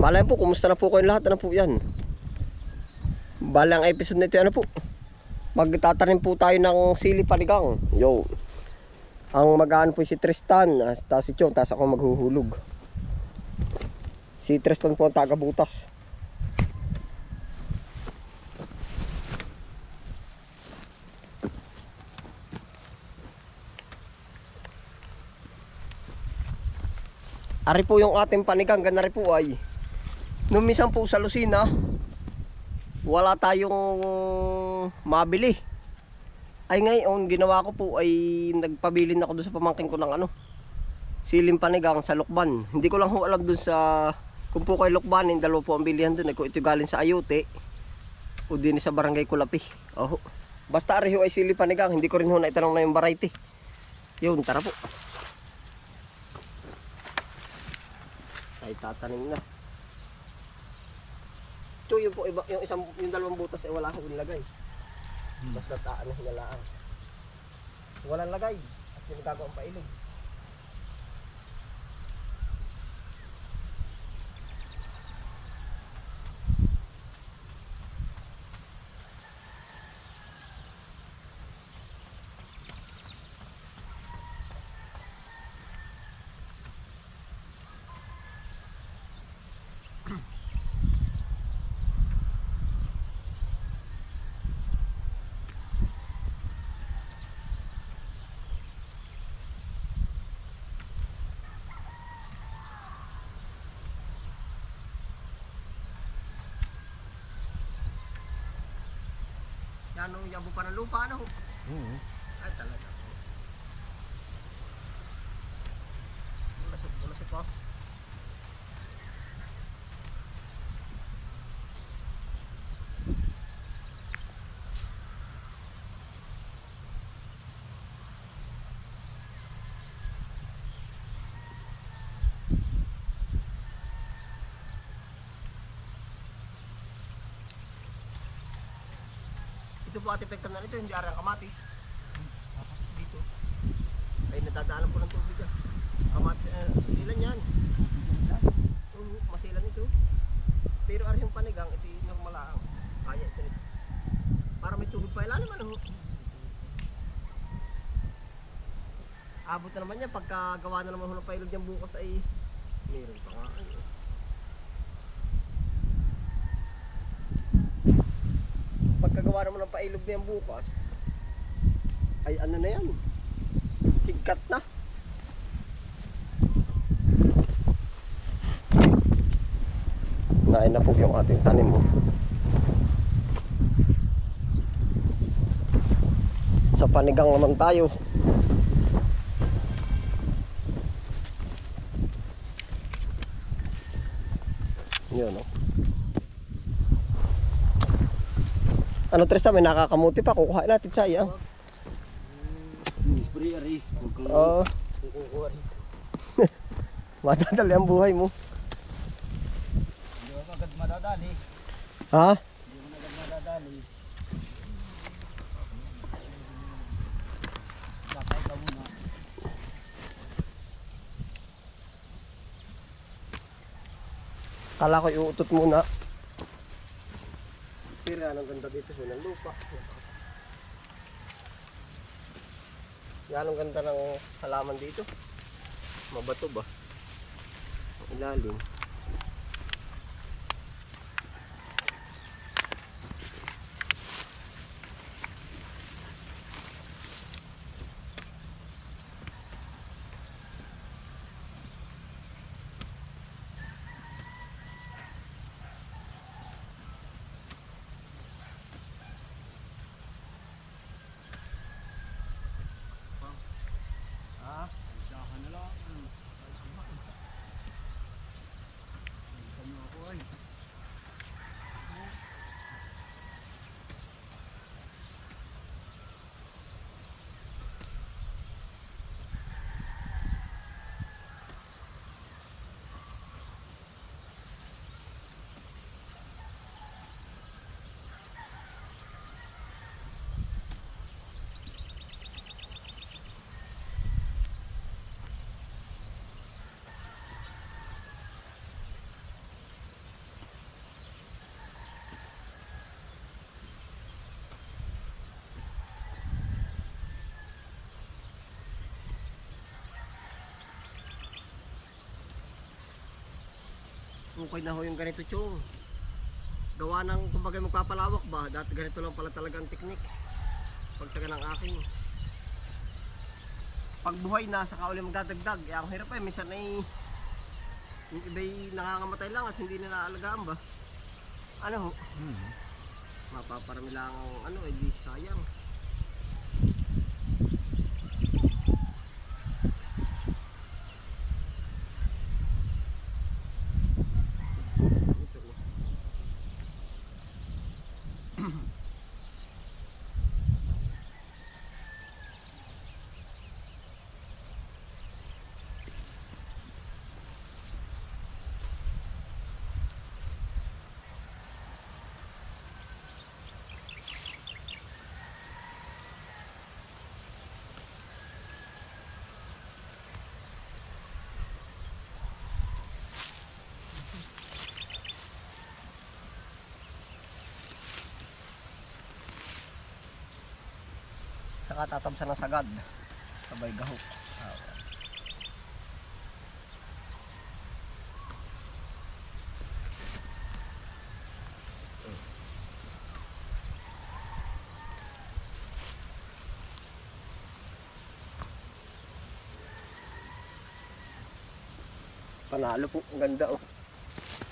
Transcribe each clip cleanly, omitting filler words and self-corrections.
Malay po, kumusta na po kayong lahat? Ano po yan? Balang episode nito, ano po? Magtatanim po tayo ng sili panigang. Yo. Ang mag-aano po si Tristan, tapos si Chong, tapos ako maghuhulog. Si Tristan po ang taga-butas. Ari po yung ating panigang, ganari po ay. Nung minsan po sa Lucena, wala tayong mabili. Ay ngayon, ginawa ko po ay nagpabilin ako doon sa pamangkin ko ng ano, siling panigang sa Lukban. Hindi ko lang ho alam doon sa, kung po kay Lukbanin, dalawa po ang bilihan doon. Kung ito galing sa Ayote, o din sa Barangay Kulapi. Oh. Basta ari ho ay siling panigang, hindi ko rin ho naitanong na yung variety. Yun, tara po. Ay tatanim na. So yun po, yung dalawang butas ay wala akong nilagay. Basta taan na hinalaan. Walang lagay. At yung gagawang pailog. Yan o, yabo pa ng lupa, ano? Ay talaga. Bulasok po. Ito po ating pektan na nito, hindi arang kamatis. Dito. Ay natadaanan po ng tubig ah. Kamatis, silan yan. Masilan ito. Pero ari yung panigang, ito yung normal lang. Kaya ito nito. Para may tubig pa ilalim ano. Abot na naman yan, pagka gawa na naman ng pailog yan bukas ay meron pa nga. Pagkagawa naman ng pailog na yan bukas ay ano na yan, higkat na. Nain na po yung ating tanim mo. Sa panigang naman tayo. Yun o. Ano Tristan, may nakakamuti pa, kukuhain natin sayang. Spray ari. Oo. Kukuha rin. Madadali ang buhay mo. Hindi mo agad madadali. Ha? Hindi mo agad madadali. Bakay ka muna. Kala ko iuutot muna. Pero anong ganda dito sa ng lupa. Yan ang ganda ng halaman dito. Mabato ba? Ang ilalim. Okay na ho yung ganito, Chong. Gawa ng kumbaga magpapalawak ba, dati ganito lang pala talaga ang teknik. Pagsaga ng aking pagbuhay na saka uli magdadagdag, ang hirap minsan ay yung iba'y nangangamatay lang at hindi nila alagaan ba, ano ho, mapaparami lang ang di sayang. Saka tatabsan ng sagad sabay gahok. Panalo po, ang ganda oh.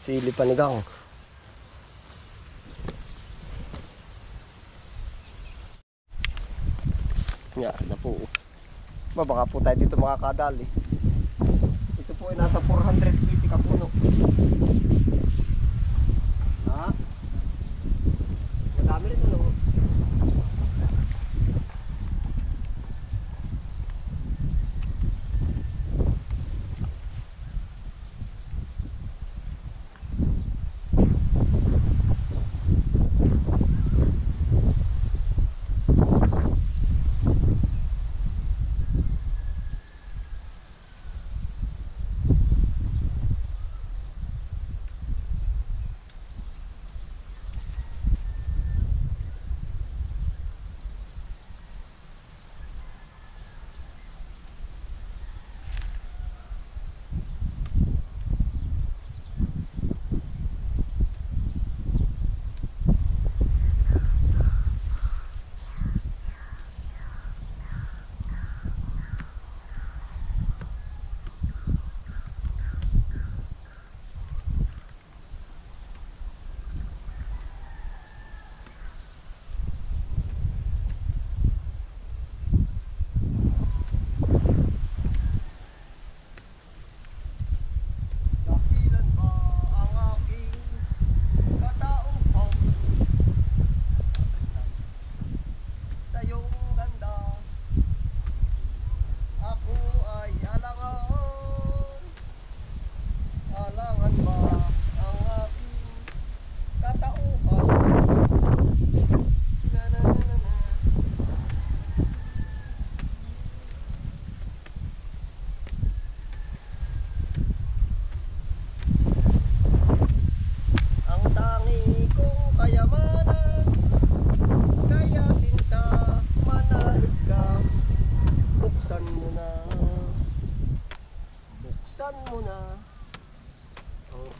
Sili panigang. Yan na po. Baka po tayo dito makakadali. Ito po ay nasa 480 kapuno. Ha? Madami rin ano.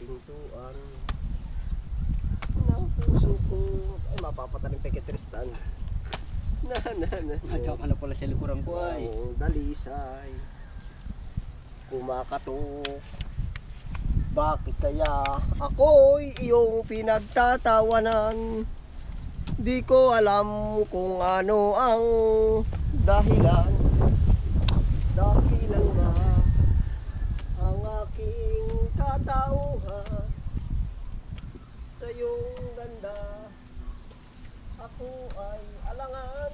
pintuan ng puso ko. Ay, mapapataling pa kay Tristan. Adyo ka na pala sa likuran ko ay. Dalisay. Kumakatok. Bakit kaya ako'y iyong pinagtatawanan? Di ko alam kung ano ang dahilan. Dahilan ba ang aking katauhan sa iyong ganda? Ako ay alangan.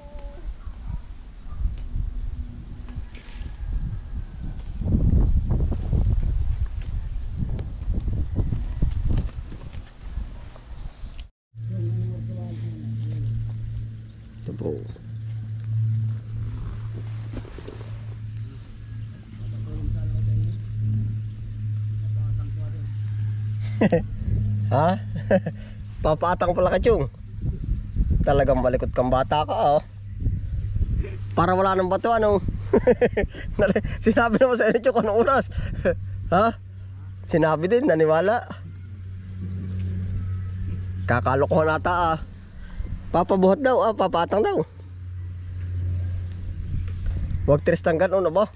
Ito po. Ha? Papaatang pala ka, Chong. Talagang malikot kang bata ka, oh. Para wala nang bato, ano? Sinabi naman sa inyo, Chong, anong oras? Ha? Sinabi din, naniwala. Kakalokohan ata ah. Papabuhat daw ah, papatang daw. Huwag Tristan ganon ba?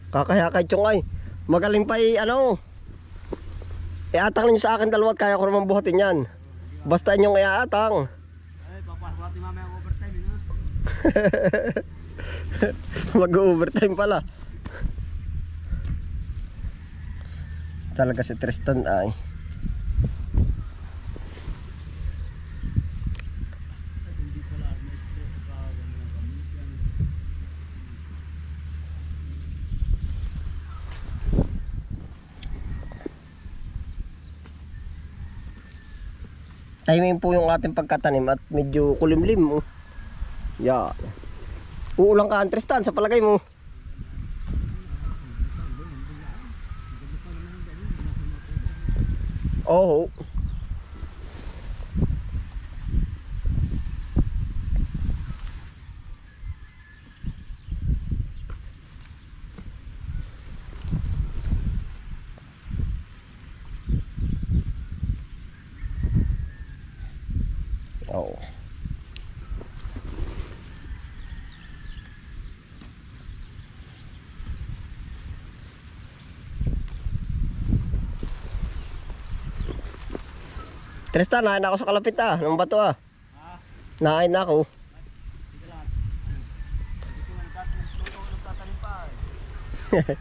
Kakaya kay Chong ay. Magaling pa ano. Iatang ninyo sa akin dalawa at kaya ko naman buhatin yan. Basta inyong iaatang. Ay, papaswati mamaya ang overtime, no? Mag-overtime pala. Talaga si Tristan ay. Timing po yung ating pagkatanim at medyo kulimlim. Yan. Uulang ka, Tristan, sa palagay mo. Oo. Oo. Tristan, nahain ako sa kalapit ah. Nung bato ah. Nahain ako. Sige lang. Hindi ko nagtatanim pa eh.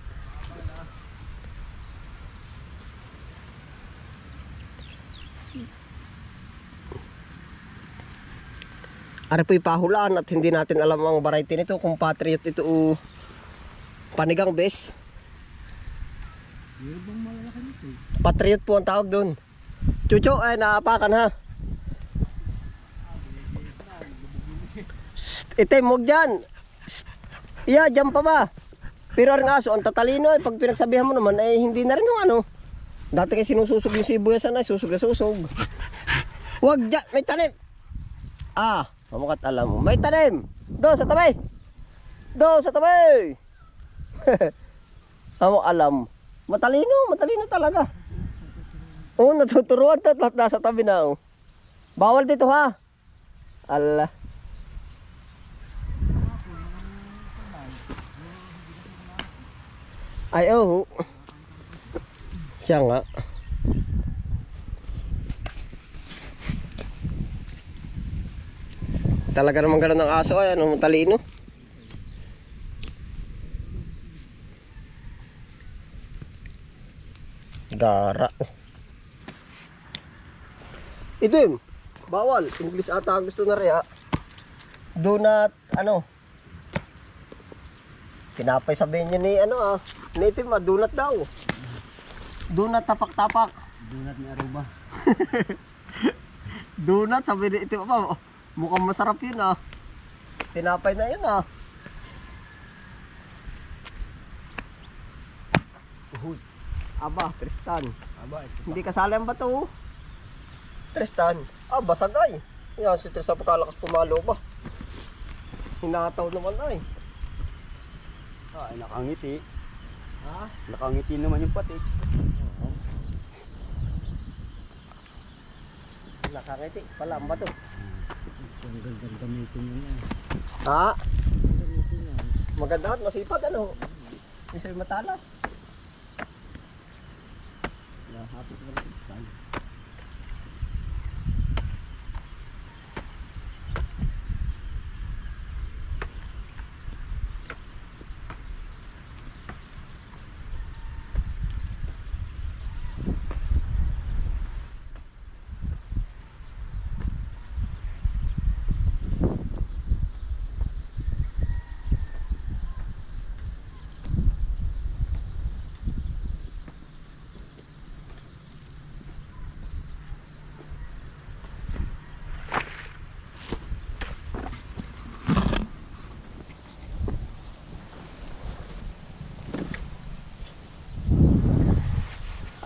Ari po'y pahulaan at hindi natin alam ang variety nito. Kung Patriot ito o panigang bes. Patriot po ang tawag doon. Chucho ay naapakan ha. Itim, huwag dyan. Iya, dyan pa ba? Pero ang aso, ang tatalino ay pag pinagsabihan mo naman ay hindi na rin yung ano. Dati kayo sinususog yung sibuyasan ay susog na susog. Huwag dyan, may tanim. Ah, mamukat alam mo. May tanim. Do sa tabi. Do sa tabi. Amo alam. Matalino talaga. Oo, natuturuan to at nasa tabi na. Oh. Bawal dito ha. Allah. Ay, oh. Siya nga. Talaga naman ganun ng aso ay ano, matalino. Gara. Itim. Bawal. English ata ang gusto na rin ha. Do not, ano. Tinapay sabihin nyo ni, ano ah. Native ah, do not daw. Do not tapak-tapak. Donut ni Aruba. Do not, sabi ni itim pa. Mukhang masarap yun ah. Tinapay na yun ah. Uy. Aba, Tristan. Aba, ito. Hindi kasali ang bato. Tristan. Ah, basag ay. Yan, si Tristan pagkalakas pumalo ba. Hinataw naman ay. Ay, nakangiti. Ha? Nakangiti naman yung patik. Nakangiti. Pala ang bato. Ang gandang gamitin yun yan. Ha? Maganda at masipag ano. Isa'y matalas. Hapit na rin sa stand.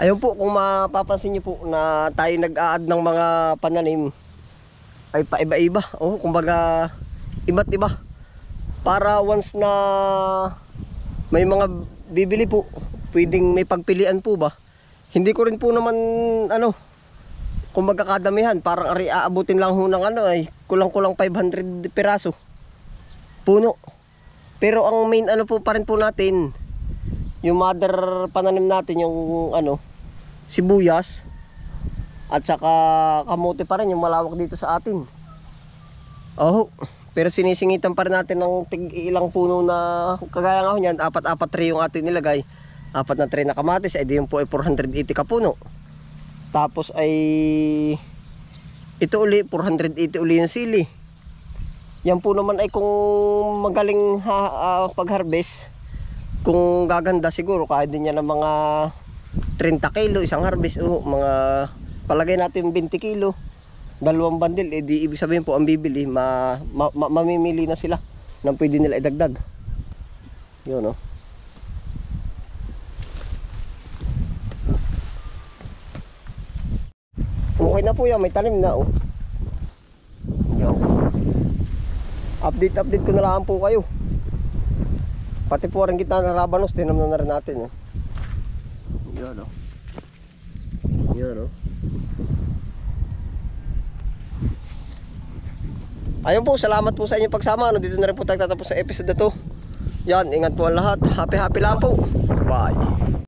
Ayun po, kung mapapansin niyo po na tayo nag-a-add ng mga pananim ay paiba-iba. Oh, kumbaga iba't iba. Para once na may mga bibili po, pwedeng may pagpilian po ba. Hindi ko rin po naman ano kung magkakadamihan, parang ari aabutin lang ho ng ano ay kulang-kulang 500 piraso puno. Pero ang main ano po pa rin po natin, yung mother pananim natin, yung ano, sibuyas at saka kamote pa rin yung malawak dito sa atin. Oh, pero sinisingitan pa rin natin ng ilang puno na kagaya nga ho niyan, 4-4 tray yung atin nilagay. 4 na tray na kamatis, ay di yun po ay 480 ka puno. Tapos ay ito uli 480 uli yung sili. Yan po naman ay kung magaling pag-harvest, kung gaganda siguro kaya din yan ng mga 30 kilo isang harvest o mga palagay natin 20 kilo, 2 bandil, di ibig sabihin po ang bibili mamimili na sila nang pwede nila idagdag. Yun no. Okay na po yan, may tanim na oh. Yo. Update ko na lang po kayo. Pati po rin kita na rabanos, tinamnan na rin natin. Yan o. Yan o. Ayun po, salamat po sa inyong pagsama. Dito na rin po tayo tatapos sa episode na to. Yan, ingat po ang lahat. Happy lang po. Bye.